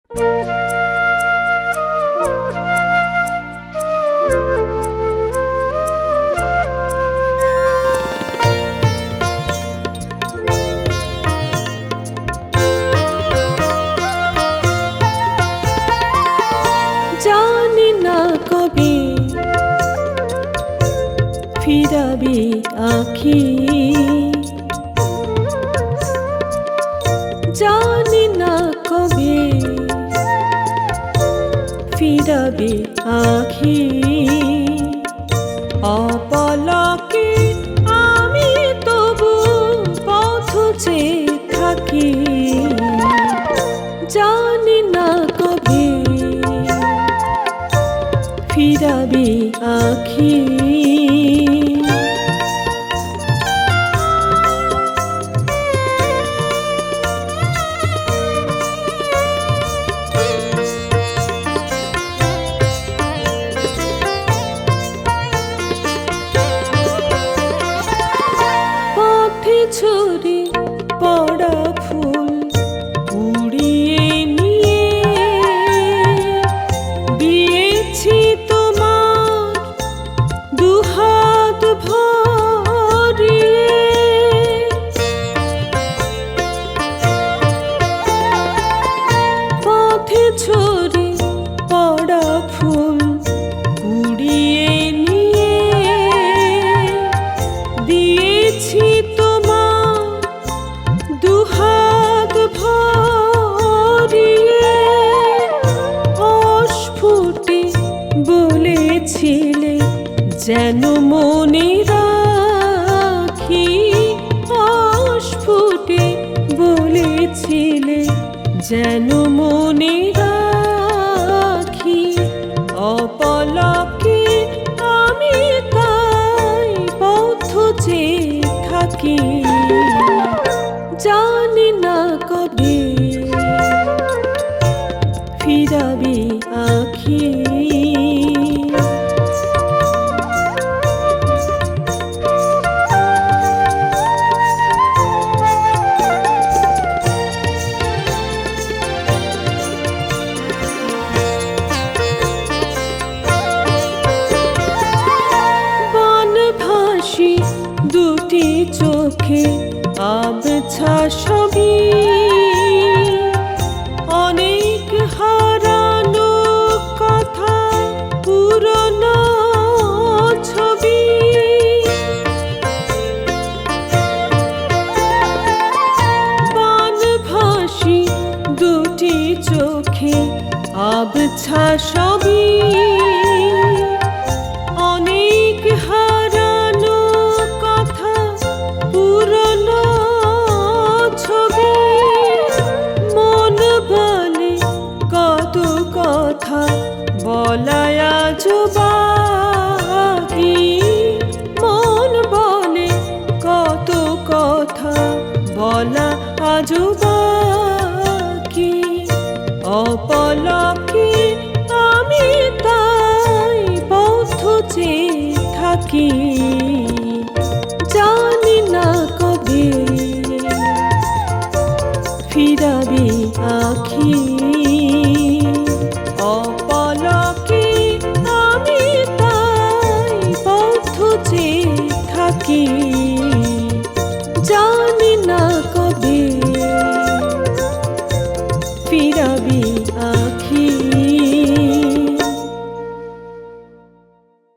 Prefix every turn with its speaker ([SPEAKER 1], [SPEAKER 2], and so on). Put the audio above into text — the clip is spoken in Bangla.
[SPEAKER 1] জানি না কবে ফিরাবে আঁখি, জানি না কবে ফিরাবে আঁখি। অপলকে আমি তবু পথ চেয়ে থাকি, জানি না কবে ফিরাবে আঁখি। পথে ছড়ে পড়া ফুল উড়িয়ে নিয়ে দিয়েছি তোমার দুহাত ভরিয়ে। পথে ছড়ে পড়া ফুল উড়িয়ে নিয়ে দিয়েছি তোমার দুহাত ভরিয়ে। অস্ফুটে বলেছিলে যেন মনে রাখি, অস্ফুটে বলেছিলে যেন মনে রাখি। অপলকে আমি তাই পথ চেয়ে থাকি, জানি না কবে ফিরাবে আঁখি। বনভাসী দুটি চোখে আবছা ছবি, অনেক হারানো কথা পুরনো ছবি। বনভাসী দুটি চোখে আবছা ছবি, অনেক হারানো কথা পুরনো ছবি। মন বলে কত কথা বলায় আজ বাকি, মন বলে কত কথা বলা আজ বাকি। অপলকে আমি তাই পথ চেয়ে থাকি, জানি না কবে ফিরাবে আঁখি। অপলকে আমি তাই পথ চেয়ে থাকি, জানি না কবে ফিরাবে